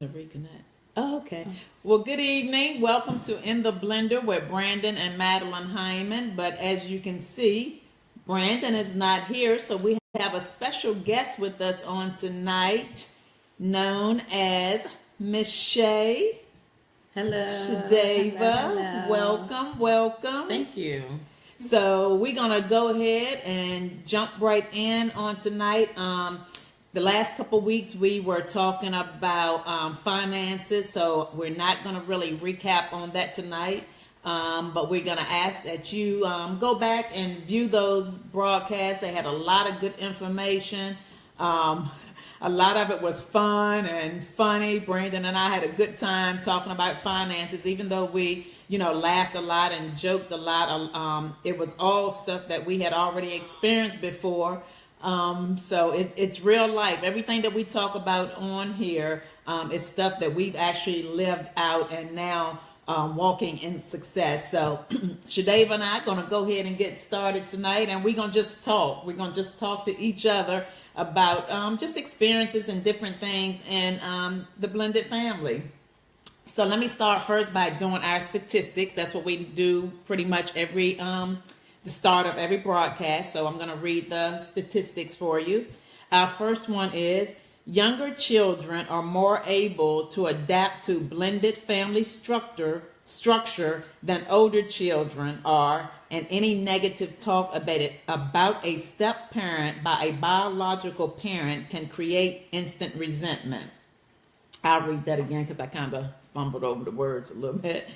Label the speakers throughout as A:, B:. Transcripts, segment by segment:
A: To reconnect. Oh, okay. Well, good evening. Welcome to In the Blender with Brandon and Madeline Hyman. But as you can see, Brandon is not here, so we have a special guest with us on tonight, known as Miss Shaye.
B: Hello.
A: Chaudava.
B: Hello.
A: Welcome, welcome.
B: Thank you.
A: So we're gonna go ahead and jump right in on tonight. The last couple weeks we were talking about finances, so we're not going to really recap on that tonight. But we're going to ask that you go back and view those broadcasts. They had a lot of good information. A lot of it was fun and funny. Brandon and I had a good time talking about finances, even though we, laughed a lot and joked a lot. It was all stuff that we had already experienced before. So it's real life. Everything that we talk about on here is stuff that we've actually lived out and now walking in success. So Chaudava and I are going to go ahead and get started tonight, and we're going to just talk. We're going to just talk to each other about just experiences and different things in the blended family. So let me start first by doing our statistics. That's what we do pretty much every the start of every broadcast. So I'm going to read the statistics for you. Our first one is younger children are more able to adapt to blended family structure than older children are, and any negative talk about a step parent by a biological parent can create instant resentment. I'll read that again because I kind of fumbled over the words a little bit.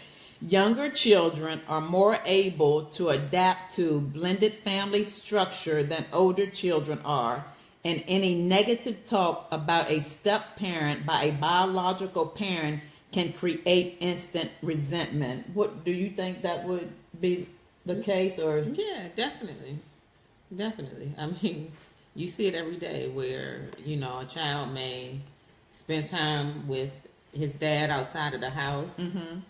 A: Younger children are more able to adapt to blended family structure than older children are, and any negative talk about a step parent by a biological parent can create instant resentment. What do you think that would be the case? Or
B: Yeah, definitely. Definitely. I mean, you see it every day where, a child may spend time with his dad outside of the house,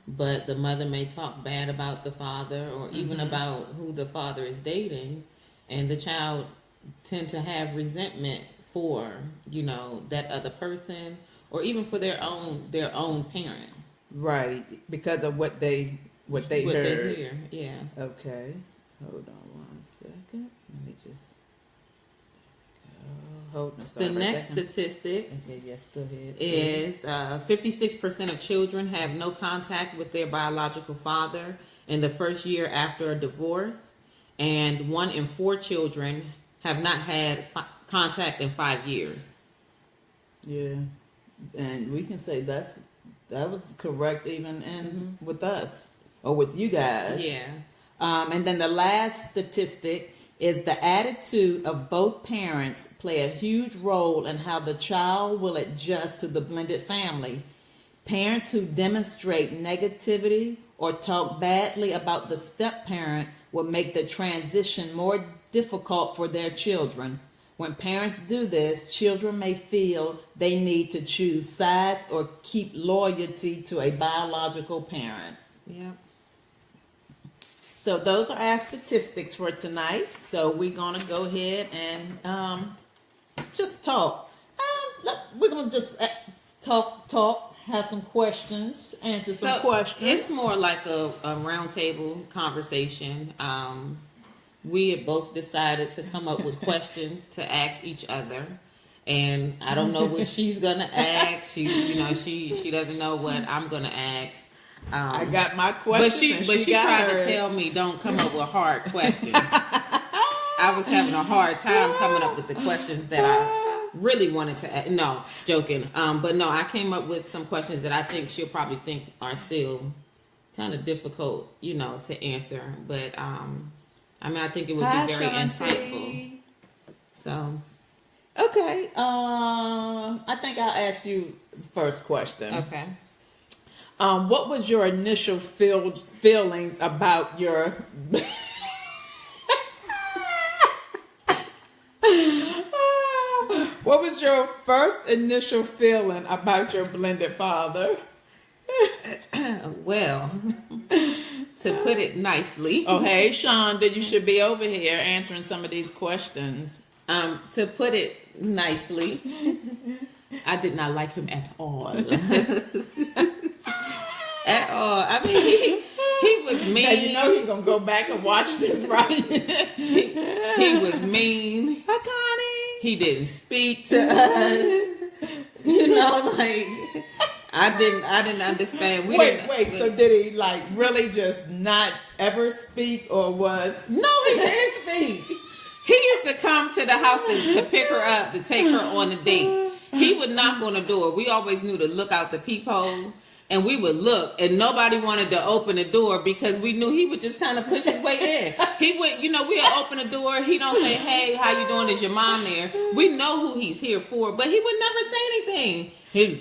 B: but the mother may talk bad about the father or even about who the father is dating, and the child tend to have resentment for that other person, or even for their own parent,
A: right, because of what they heard.
B: They hear. Yeah.
A: Okay, hold on one second. Let me just hold on.
B: The next statistic
A: Okay, yes, go ahead.
B: is 56% of children have no contact with their biological father in the first year after a divorce, and 1 in 4 children have not had contact in 5 years.
A: Yeah, and we can say that was correct even in with us or with you guys.
B: Yeah.
A: And then the last statistic is the attitude of both parents play a huge role in how the child will adjust to the blended family. Parents who demonstrate negativity or talk badly about the step-parent will make the transition more difficult for their children. When parents do this, children may feel they need to choose sides or keep loyalty to a biological parent.
B: Yeah.
A: So those are our statistics for tonight. So we're going to go ahead and just talk. We're going to just talk, have some questions, answer some questions.
B: It's more like a roundtable conversation. We had both decided to come up with questions to ask each other. And I don't know what she's going to ask. She doesn't know what I'm going to ask.
A: I got my questions,
B: but she tried to tell me don't come up with hard questions. I was having a hard time coming up with the questions that I really wanted to ask. No, joking. But no, I came up with some questions that I think she'll probably think are still kind of difficult, to answer. But I think it would be very insightful. So,
A: okay. I think I'll ask you the first question.
B: Okay.
A: What was your initial feelings about your what was your first initial feeling about your blended father?
B: Well, to put it nicely.
A: Oh, hey, Shonda, you should be over here answering some of these questions.
B: To put it nicely, I did not like him at all. At all. I mean, he was mean.
A: Now you know he's gonna go back and watch this, right?
B: he was mean.
A: Hi, Connie.
B: He didn't speak to us. You know, like I didn't understand.
A: Wait. So did he like really just not ever speak, or was?
B: No, he didn't speak. He used to come to the house to pick her up, to take her on a date. He would knock on the door. We always knew to look out the peephole. And we would look, and nobody wanted to open the door because we knew he would just kind of push his way in. He would, we'd open the door. He don't say, "Hey, how you doing? Is your mom there?" We know who he's here for, but he would never say anything.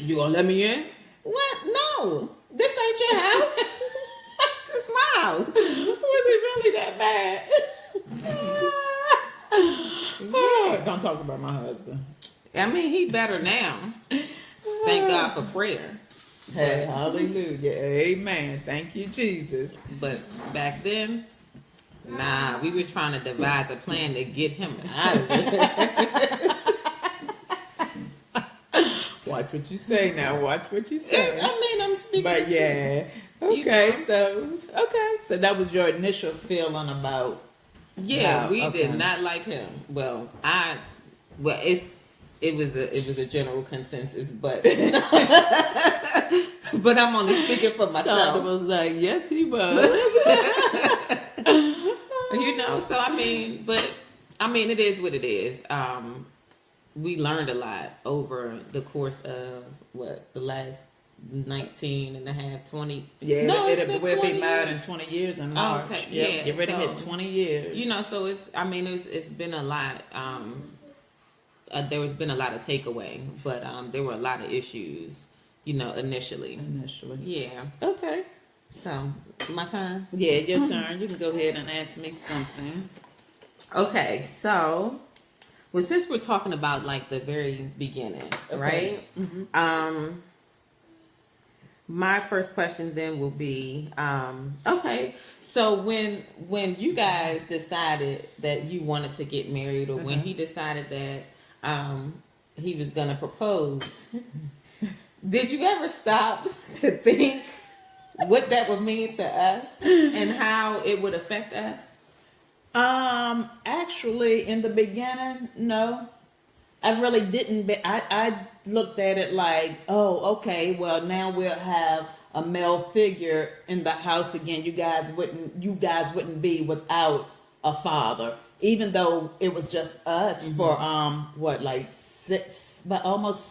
B: You gonna let me in? What? No, this ain't your house. This is my house.
A: Was it really that bad? Don't talk about my husband.
B: I mean, he better now. Thank God for prayer.
A: Hey, hallelujah. Amen. Thank you, Jesus.
B: But back then, nah, we was trying to devise a plan to get him out of there.
A: Watch what you say now. Watch what you say.
B: I mean, I'm speaking.
A: But yeah. Okay, so that was your initial feeling about.
B: Yeah, we did not like him. It was a general consensus, but but I'm only speaking for myself.
A: Chaudava was like, yes, he was.
B: So I mean, it is what it is. We learned a lot over the course of the last 19 and a half, 20.
A: Yeah, we'll be married in 20 years in March.
B: Okay,
A: yep,
B: yeah.
A: Get ready to hit 20 years.
B: So it's been a lot. There has been a lot of takeaway, but there were a lot of issues, initially. Yeah.
A: Okay.
B: So, my turn?
A: Yeah, your turn. You can go ahead and ask me something.
B: Okay, so, since we're talking about, the very beginning, right? Mm-hmm. My first question then will be, okay, so when you guys decided that you wanted to get married, or when he decided that he was gonna propose, did you ever stop to think what that would mean to us and how it would affect us?
A: Actually, in the beginning, no, I really didn't. I looked at it like, oh, okay, well, now we'll have a male figure in the house again. You guys wouldn't be without a father. Even though it was just us for almost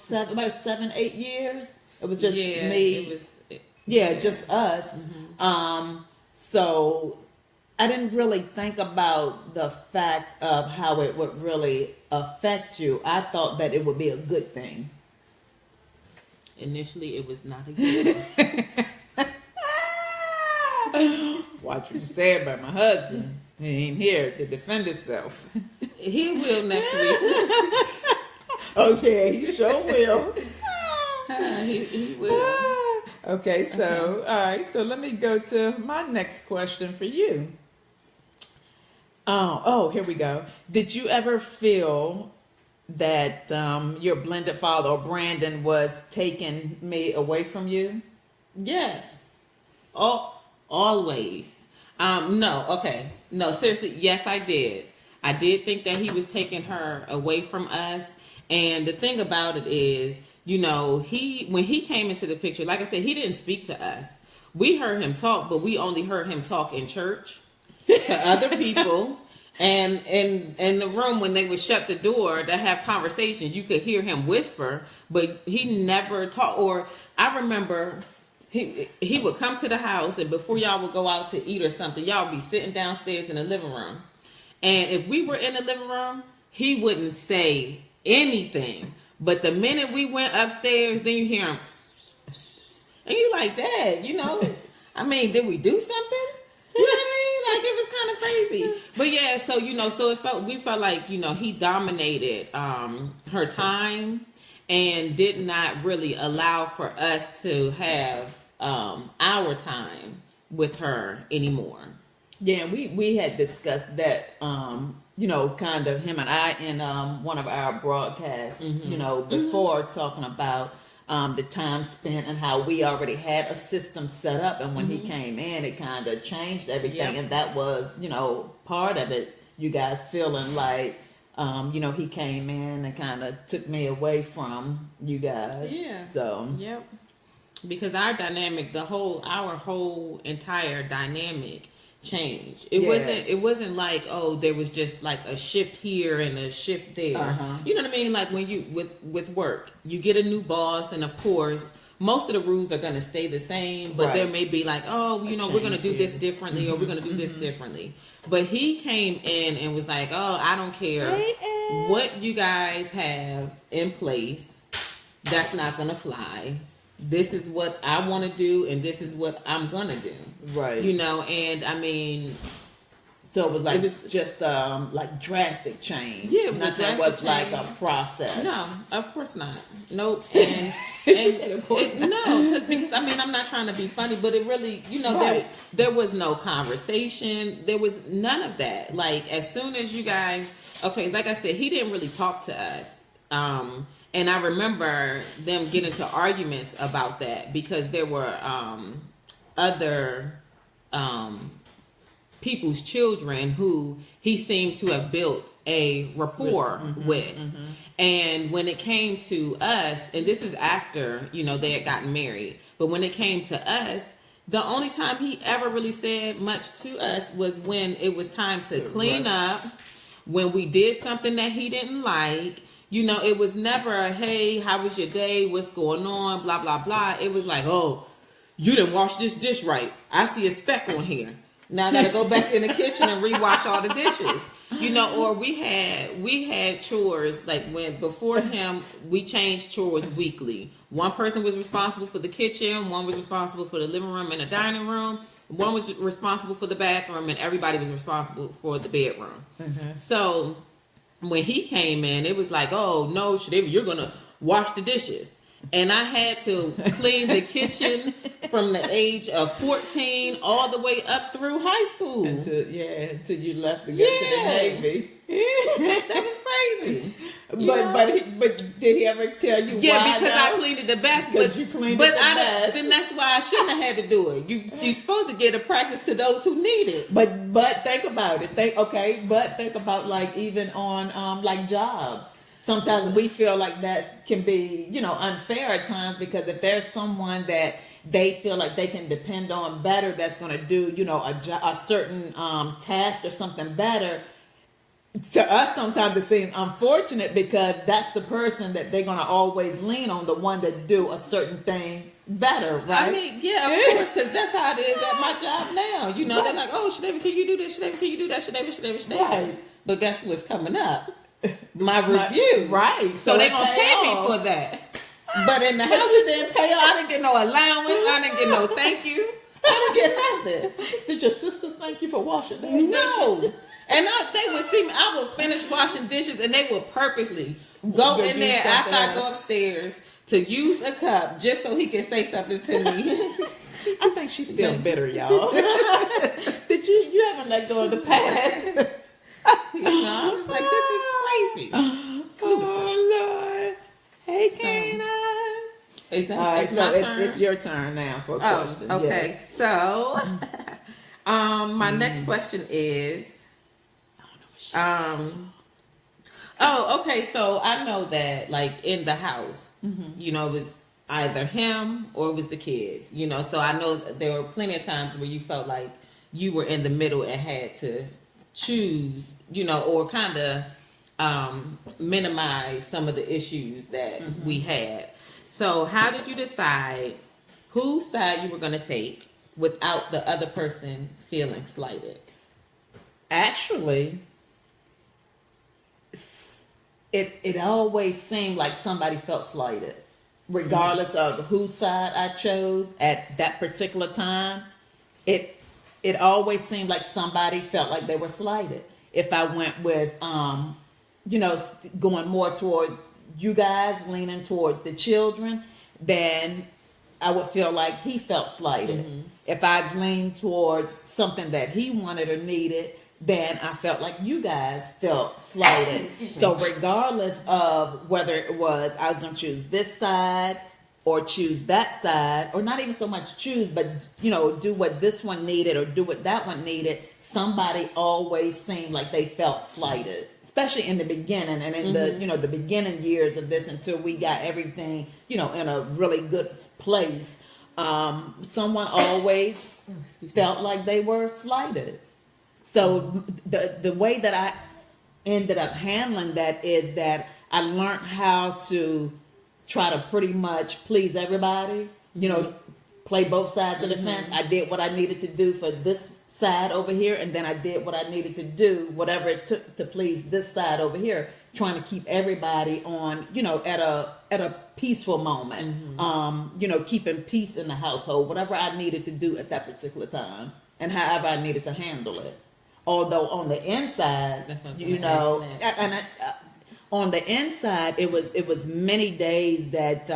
A: 7, 8 years. It was just me. Just us. Mm-hmm. So I didn't really think about the fact of how it would really affect you. I thought that it would be a good thing.
B: Initially, it was not a good thing.
A: Watch what you say about my husband. He ain't here to defend himself.
B: He will next week.
A: Okay, he sure will.
B: He will.
A: Okay, so, all right. So let me go to my next question for you. Oh, here we go. Did you ever feel that your blended father, or Brandon, was taking me away from you?
B: Yes. Always. No, seriously, yes, I did. I did think that he was taking her away from us. And the thing about it is, when he came into the picture, like I said, he didn't speak to us. We heard him talk, but we only heard him talk in church to other people. And in the room, when they would shut the door to have conversations, you could hear him whisper, but he never talked. Or I remember he would come to the house, and before y'all would go out to eat or something, y'all would be sitting downstairs in the living room. And if we were in the living room, he wouldn't say anything. But the minute we went upstairs, then you hear him, and you're like, Dad, did we do something? You know what I mean? Like, it was kind of crazy. But yeah, so, we felt like, he dominated her time and did not really allow for us to have our time with her anymore.
A: Yeah, we had discussed that kind of him and I in one of our broadcasts, before talking about the time spent and how we already had a system set up, and when he came in, it kind of changed everything, and that was, part of it. You guys feeling like, he came in and kind of took me away from you guys.
B: Yeah.
A: So.
B: Yep. Because our dynamic, our whole entire dynamic changed. It wasn't like, oh, there was just like a shift here and a shift there. You know what I mean? Like when you with work, you get a new boss, and of course most of the rules are going to stay the same, but there may be like, oh, we're going to do this differently, or we're going to do this differently. But he came in and was like, oh, I don't care what you guys have in place, that's not going to fly. This is what I want to do, and this is what I'm going to do.
A: Right.
B: And I mean...
A: So it was just like drastic change.
B: Yeah, it was
A: Nothing was like a process.
B: No, of course not. Nope. And
A: of course
B: no, because I mean, I'm not trying to be funny, but it really, there was no conversation. There was none of that. Like, as soon as you guys, okay, like I said, he didn't really talk to us. And I remember them getting into arguments about that because there were other people's children who he seemed to have built a rapport with. And when it came to us, and this is after, they had gotten married, but when it came to us, the only time he ever really said much to us was when it was time to clean up, when we did something that he didn't like. It was never a, hey, how was your day? What's going on? Blah, blah, blah. It was like, oh, you didn't wash this dish right. I see a speck on here. Now I got to go back in the kitchen and rewash all the dishes. Or we had chores, like before him, we changed chores weekly. One person was responsible for the kitchen. One was responsible for the living room and the dining room. One was responsible for the bathroom, and everybody was responsible for the bedroom. So when he came in, it was like, oh, no, Chaudava, you're going to wash the dishes. And I had to clean the kitchen from the age of 14 all the way up through high school.
A: Until you left to go to the Navy.
B: That was crazy.
A: But did he ever tell you why?
B: Yeah, because I cleaned it the best.
A: Because you cleaned it the best.
B: Then that's why I shouldn't have had to do it. You're supposed to get a practice to those who need it.
A: But think about it. Think about like even on like jobs. Sometimes we feel like that can be, unfair at times, because if there's someone that they feel like they can depend on better, that's going to do, a certain task or something better. To us, sometimes it seems unfortunate because that's the person that they're going to always lean on, the one that do a certain thing better, right?
B: I mean, yeah, of course, because that's how it is at my job now. They're like, oh, Chaudava, can you do this? Chaudava, can you do that? Chaudava.
A: Right.
B: But guess what's coming up? My review.
A: Right.
B: So they're going to pay me for that. But in the house, it didn't pay. I didn't get no allowance. I didn't get no thank you. I didn't get nothing.
A: Did your sisters thank you for washing their
B: dishes? And they would see me. I would finish washing dishes, and they would purposely go in there after I go upstairs to use a cup just so he can say something to me.
A: I think she's still bitter, y'all. You haven't let go of the past.
B: I was like, this is crazy.
A: Oh, Lord. Hey, Kana. It's your turn now for a question.
B: Okay.
A: Yes.
B: So, my next question is, okay. So I know that, like, in the house, it was either him or it was the kids, so I know there were plenty of times where you felt like you were in the middle and had to choose, or kind of minimize some of the issues that we had. So how did you decide whose side you were going to take without the other person feeling slighted?
A: Actually, it always seemed like somebody felt slighted, regardless of whose side I chose at that particular time. It always seemed like somebody felt like they were slighted. If I went with, going more towards you guys, leaning towards the children, then I would feel like he felt slighted. If I leaned towards something that he wanted or needed, then I felt like you guys felt slighted. So regardless of whether it was I was going to choose this side or choose that side, or not even so much choose, but do what this one needed or do what that one needed, somebody always seemed like they felt slighted, especially in the beginning and in the beginning years of this until we got everything in a really good place. Someone always felt like they were slighted. So the way that I ended up handling that is that I learned how to try to pretty much please everybody, play both sides of the fence. I did what I needed to do for this side over here, and then I did what I needed to do, whatever it took to please this side over here, trying to keep everybody on, at a peaceful moment, keeping peace in the household, whatever I needed to do at that particular time, and however I needed to handle it. Although on the inside, on the inside, it was many days that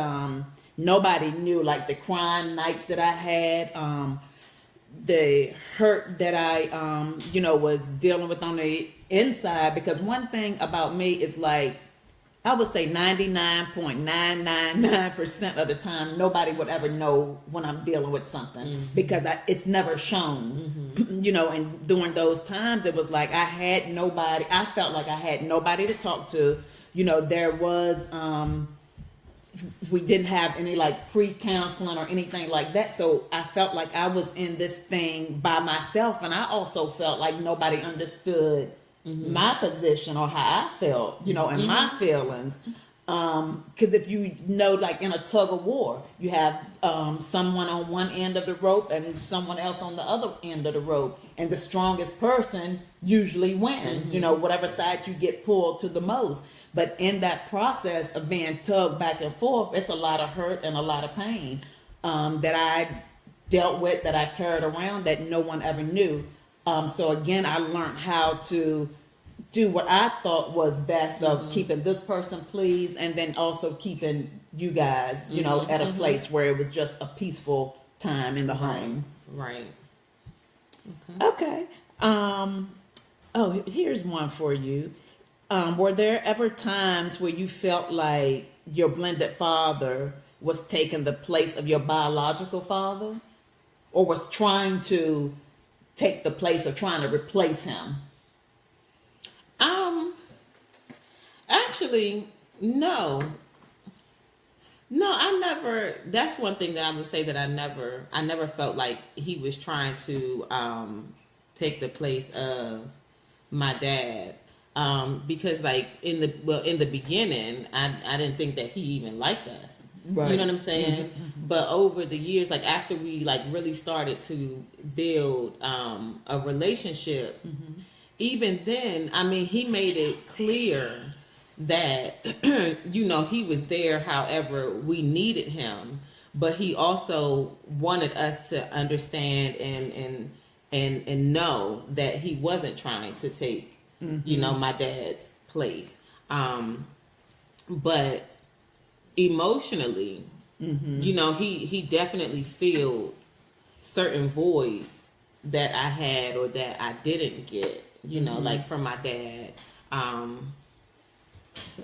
A: nobody knew, like the crying nights that I had, the hurt that I, was dealing with on the inside. Because one thing about me is like, I would say 99.999% of the time, nobody would ever know when I'm dealing with something because it's never shown, and during those times, it was like I felt like I had nobody to talk to. There was, we didn't have any like pre-counseling or anything like that. So I felt like I was in this thing by myself. And I also felt like nobody understood my position or how I felt, and my feelings. Because if like in a tug of war, you have someone on one end of the rope and someone else on the other end of the rope. And the strongest person usually wins, whatever side you get pulled to the most. But in that process of being tugged back and forth, it's a lot of hurt and a lot of pain that I dealt with, that I carried around, that no one ever knew. So again, I learned how to do what I thought was best of keeping this person pleased, and then also keeping you guys, at a place where it was just a peaceful time in the home.
B: Right.
A: Okay. Here's one for you. Were there ever times where you felt like your blended father was taking the place of your biological father, or was trying to take the place or trying to replace him?
B: Actually, no, I never. That's one thing that I would say that I never felt like he was trying to take the place of my dad. Because like in the beginning, I didn't think that he even liked us. Right. You know what I'm saying? But over the years, like after we like really started to build a relationship, even then, I mean, he made it clear that he was there however we needed him, but he also wanted us to understand and know that he wasn't trying to take my dad's place. But emotionally, he definitely filled certain voids that I had or that I didn't get, like from my dad. So,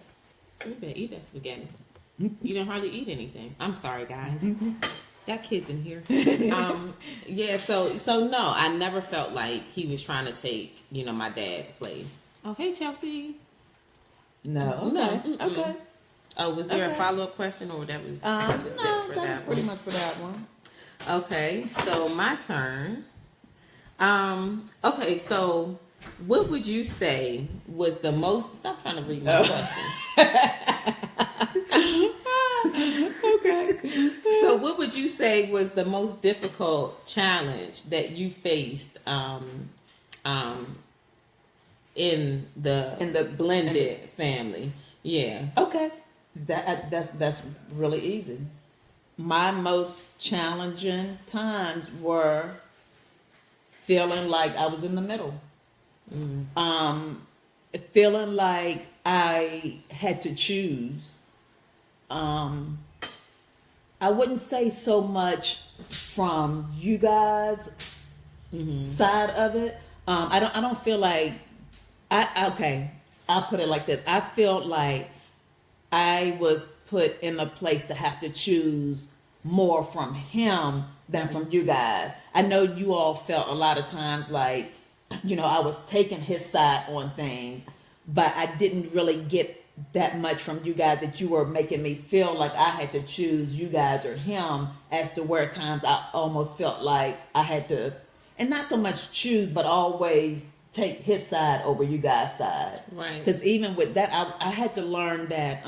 B: you better eat that spaghetti. You don't hardly eat anything. I'm sorry, guys. Got kids in here. So no, I never felt like he was trying to take, my dad's place. Oh, hey, Chelsea.
A: No. Okay.
B: Oh, was there a follow-up question, or that was?
A: No, that was pretty much for that one.
B: Okay, so my turn. Okay, so what would you say was the most? Stop trying to read my question. Okay. So what would you say was the most difficult challenge that you faced in the blended family? Yeah.
A: Okay. That's really easy. My most challenging times were feeling like I was in the middle. Feeling like I had to choose. I wouldn't say so much from you guys' side of it, I don't feel like okay, I'll put it like this. I felt like I was put in a place to have to choose more from him than from you guys. I know you all felt a lot of times like, I was taking his side on things, but I didn't really get that much from you guys, that you were making me feel like I had to choose you guys or him, as to where at times I almost felt like I had to, and not so much choose, but always take his side over you guys' side.
B: Right.
A: Because even with that, I had to learn that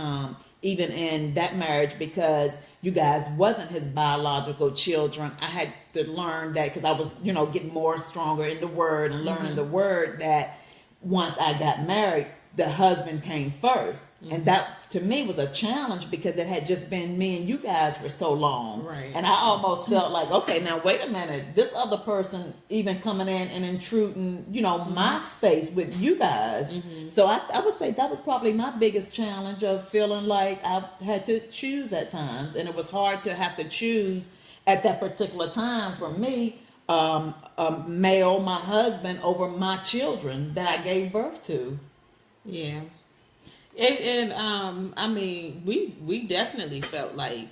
A: even in that marriage, because you guys wasn't his biological children, I had to learn that, because I was, getting more stronger in the word and learning the word, that once I got married, the husband came first. And that to me was a challenge, because it had just been me and you guys for so long.
B: Right.
A: And I almost felt like, okay, now wait a minute, this other person even coming in and intruding, my space with you guys. So I would say that was probably my biggest challenge, of feeling like I had to choose at times. And it was hard to have to choose at that particular time for me, male, my husband, over my children that I gave birth to.
B: Yeah. And I mean, we definitely felt like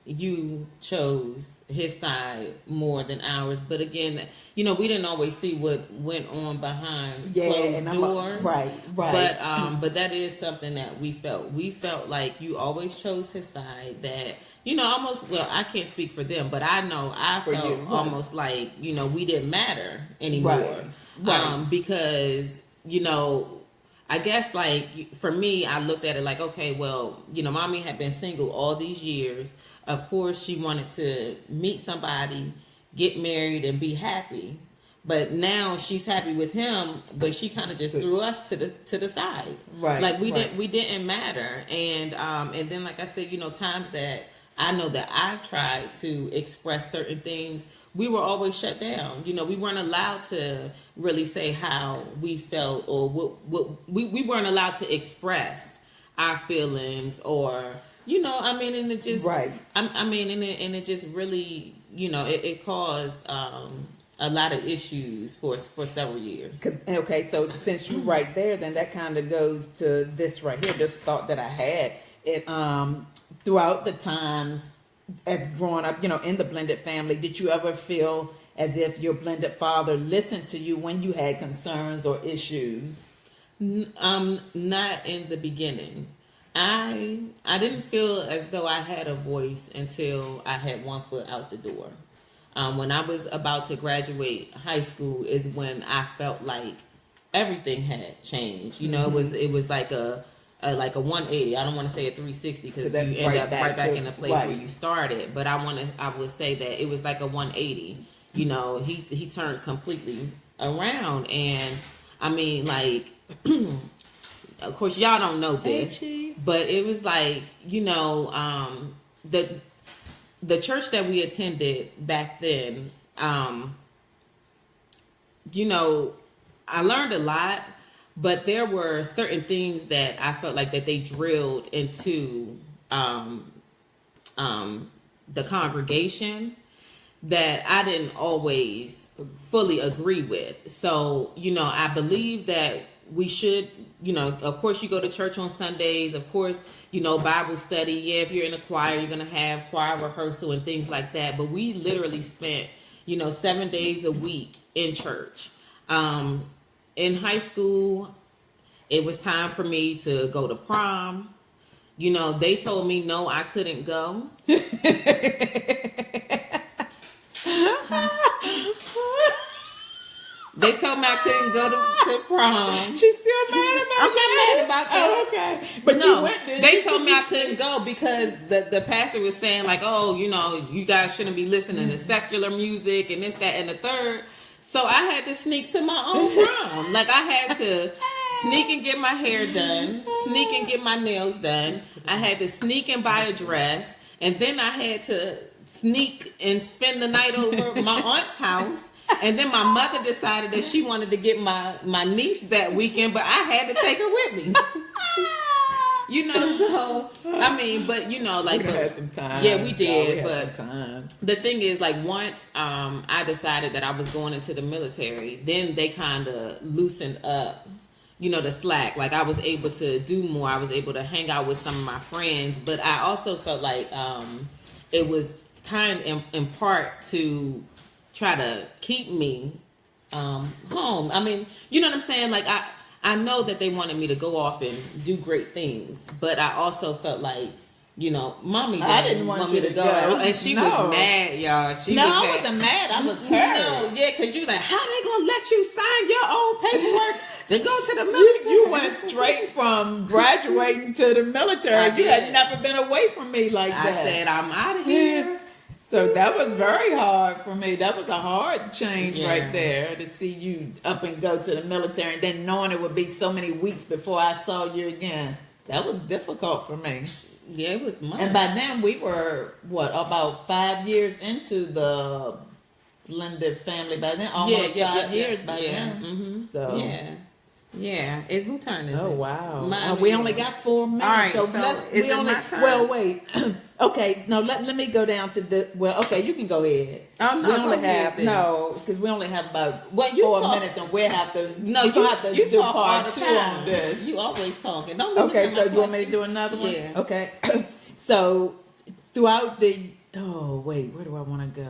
B: you chose his side more than ours. But again, we didn't always see what went on behind closed doors.
A: Right.
B: But that is something that we felt. We felt like you always chose his side. That, almost, well, I can't speak for them, but I know I felt
A: you, right.
B: almost like, we didn't matter anymore.
A: Right.
B: Because, I guess, like, for me, I looked at it like, okay, well, mommy had been single all these years. Of course, she wanted to meet somebody, get married, and be happy. But now she's happy with him, but she kind of just threw us to the side.
A: Right.
B: Like, we didn't matter. And then, like I said, times that I know that I've tried to express certain things, we were always shut down. We weren't allowed to really say how we felt, or what we weren't allowed to express our feelings, or and it just
A: right.
B: and it just really it caused a lot of issues for several years.
A: Okay, so since you're right there, then that kind of goes to this right here, this thought that I had. It throughout the times as growing up, in the blended family, did you ever feel as if your blended father listened to you when you had concerns or issues?
B: Not in the beginning. I didn't feel as though I had a voice until I had one foot out the door. When I was about to graduate high school is when I felt like everything had changed. It was like a 180. I don't want to say a 360, because you end up right back in the place where you started. But I would say that it was like a 180. He turned completely around, and I mean, like, of course, y'all don't know this, but it was like, the church that we attended back then, I learned a lot. But there were certain things that I felt like that they drilled into the congregation that I didn't always fully agree with. So, I believe that we should, of course, you go to church on Sundays. Of course, Bible study. Yeah, if you're in a choir, you're going to have choir rehearsal and things like that. But we literally spent, 7 days a week in church. In high school, it was time for me to go to prom. They told me no, I couldn't go. They told me I couldn't go to prom.
A: She's still mad about
B: I'm not mad about that.
A: Oh, okay. But
B: no,
A: you went there.
B: They told me I couldn't go because the pastor was saying, like, oh, you guys shouldn't be listening to secular music and this, that, and the third. So I had to sneak to my own prom. Like, I had to sneak and get my hair done, sneak and get my nails done. I had to sneak and buy a dress. And then I had to sneak and spend the night over my aunt's house. And then my mother decided that she wanted to get my niece that weekend, but I had to take her with me. You know, so I mean, but you know, like
A: we had some time.
B: Yeah, we did.
A: We
B: but
A: had some time.
B: The thing is, like, once I decided that I was going into the military, then they kind of loosened up, you know, the slack. Like, I was able to do more. I was able to hang out with some of my friends, but I also felt like it was kind of in part to try to keep me home. I mean, you know what I'm saying? Like, I know that they wanted me to go off and do great things, but I also felt like, you know, mommy
A: didn't want
B: me to go. And she was mad, y'all.
A: I wasn't mad. I was hurt.
B: No, yeah, because you like, how they going to let you sign your own paperwork to go to the military?
A: You went straight from graduating to the military. You had never been away from me like that.
B: I said, I'm out of here.
A: So that was very hard for me. That was a hard change right there, to see you up and go to the military, and then knowing it would be so many weeks before I saw you again. That was difficult for me.
B: Yeah, it was much.
A: And by then we were, about 5 years into the blended family. By then, almost 5 years by then.
B: Mm-hmm.
A: So
B: yeah. Who turn is it?
A: Oh wow! We only got 4 minutes. All right,
B: so my turn?
A: Well, wait. Okay, no. Let me go down to the. Well, okay, you can go ahead.
B: Oh no,
A: we only have because we only have about 4 minutes, and we'll have to.
B: No, you
A: have to do part 2 on this.
B: You always talking.
A: Okay, so you want me to do another one?
B: Yeah.
A: Okay. So throughout the. Oh wait, where do I want to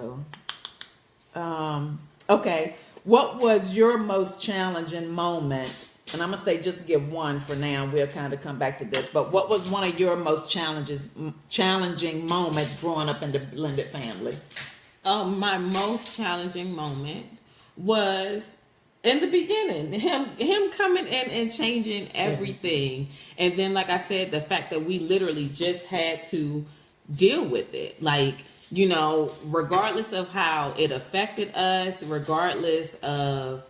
A: go? Okay. What was your most challenging moment? And I'm going to say just give one for now. We'll kind of come back to this. But what was one of your most challenging moments growing up in the blended family?
B: My most challenging moment was in the beginning. Him coming in and changing everything. And then, like I said, the fact that we literally just had to deal with it. Like, you know, regardless of how it affected us, regardless of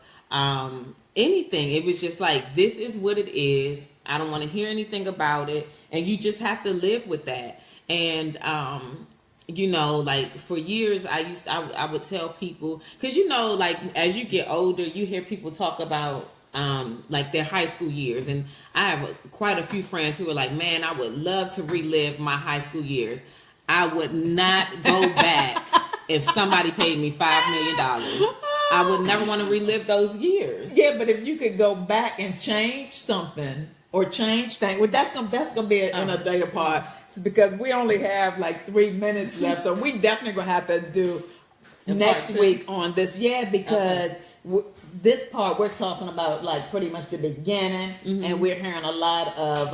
B: anything, it was just like, this is what it is. I don't want to hear anything about it. And you just have to live with that. And, you know, like for years, I would tell people, because, you know, like as you get older, you hear people talk about like their high school years. And I have quite a few friends who are like, man, I would love to relive my high school years. I would not go back if somebody paid me $5 million. I would never want to relive those years.
A: Yeah, but if you could go back and change something or change things, well, that's gonna be in a later part. It's because we only have like 3 minutes left, so we definitely gonna have to do next week on this. Yeah, because this part we're talking about like pretty much the beginning, and we're hearing a lot of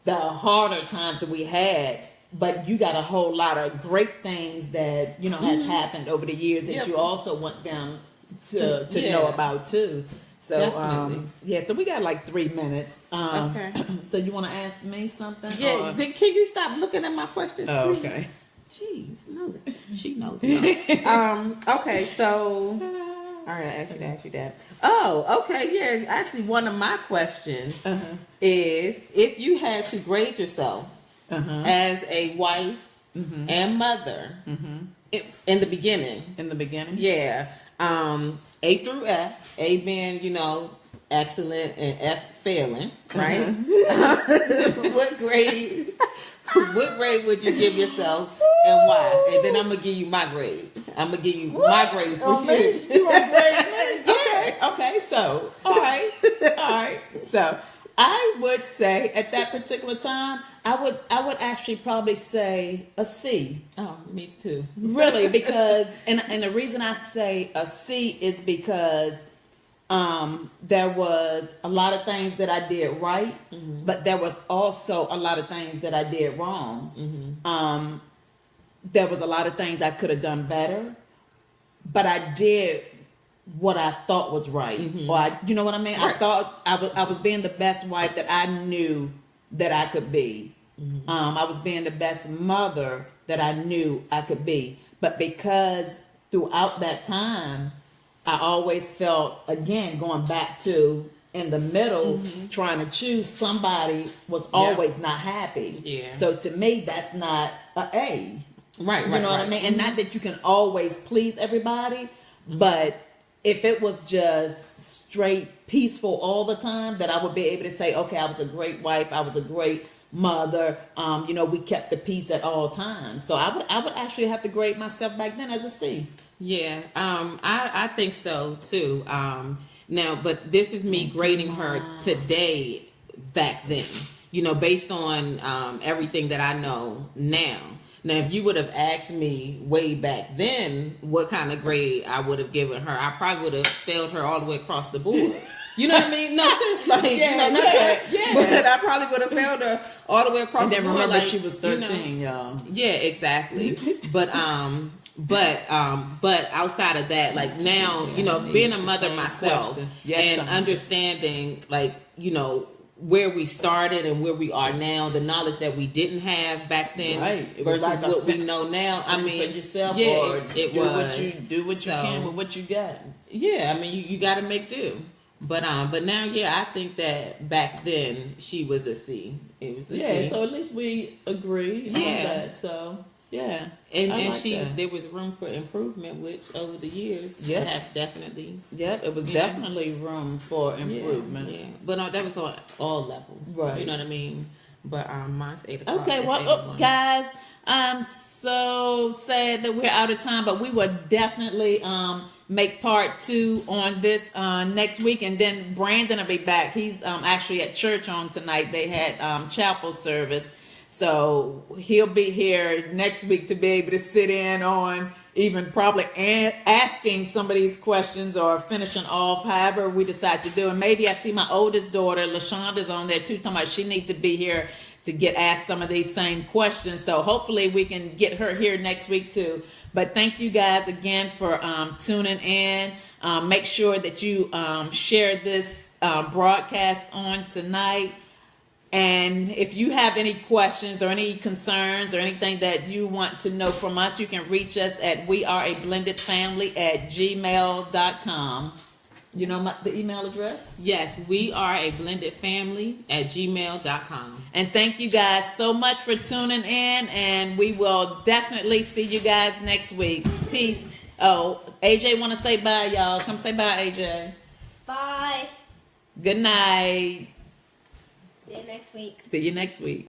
A: the harder times that we had. But you got a whole lot of great things that, you know, has happened over the years that you also want them to know about too. So, so we got like 3 minutes. Okay. So you want to ask me something?
B: Yeah, but can you stop looking at my questions, please?
A: Okay.
B: Jeez, no, she knows. Okay, so, all right, I asked you that. Oh, okay, yeah. Actually, one of my questions is, if you had to grade yourself as a wife and mother in the beginning.
A: In the beginning?
B: Yeah. A through F. A being, you know, excellent and F failing, right? What grade would you give yourself and why? And then I'm going to give you my grade. I'm going to give you my grade for you.
A: You want grade me? Okay, so, all right. So, I would say at that particular time, I would actually probably say a C.
B: Oh, me too.
A: Really, because and the reason I say a C is because there was a lot of things that I did right, but there was also a lot of things that I did wrong. There was a lot of things I could have done better, but I did what I thought was right, or you know what I mean. Right. I thought I was being the best wife that I knew that I could be. I was being the best mother that I knew I could be. But because throughout that time, I always felt, again, going back to in the middle, trying to choose somebody was always not happy. Yeah. So to me, that's not an A.
B: Right.
A: You know what I mean? And not that you can always please everybody, but if it was just straight peaceful all the time, that I would be able to say, okay, I was a great wife, I was a great mother. We kept the peace at all times. So I would actually have to grade myself back then as a C.
B: Yeah, I think so too. Now, but this is me grading her today, back then. Based on everything that I know now. Now, if you would have asked me way back then what kind of grade I would have given her, I probably would have failed her all the way across the board. You know what I mean? No, seriously. But I probably would have failed her all the way across the board.
A: And then remember, she was 13, y'all.
B: Yeah, exactly. But outside of that, like now, being a mother myself and understanding, like, where we started and where we are now, the knowledge that we didn't have back then versus like what we know now. I mean,
A: for yourself,
B: yeah,
A: or
B: it
A: do
B: was.
A: what you can with what you got.
B: Yeah, I mean, you got to make do. But now, yeah, I think that back then she was a C. It was a C.
A: So at least we agree on that. So yeah,
B: and there was room for improvement, which over the years, have definitely.
A: Yep, it was definitely room for improvement.
B: Yeah. But that was on all levels, right? You know what I mean? But mine's 8 o'clock.
A: Okay, well, guys, I'm so sad that we're out of time, but we will definitely make part 2 on this next week, and then Brandon will be back. He's actually at church on tonight. They had chapel service, so he'll be here next week to be able to sit in on even probably asking some of these questions or finishing off however we decide to do. And maybe I see my oldest daughter, LaShonda's on there too, talking about she needs to be here to get asked some of these same questions. So hopefully we can get her here next week too. But thank you guys again for tuning in. Make sure that you share this broadcast on tonight. And if you have any questions or any concerns or anything that you want to know from us, you can reach us at weareablendedfamily@gmail.com. You know the email address?
B: Yes, weareablendedfamily@gmail.com.
A: And thank you guys so much for tuning in, and we will definitely see you guys next week. Peace. Oh, AJ want to say bye, y'all. Come say bye, AJ.
C: Bye.
A: Good night.
C: See you next week.
A: See you next week.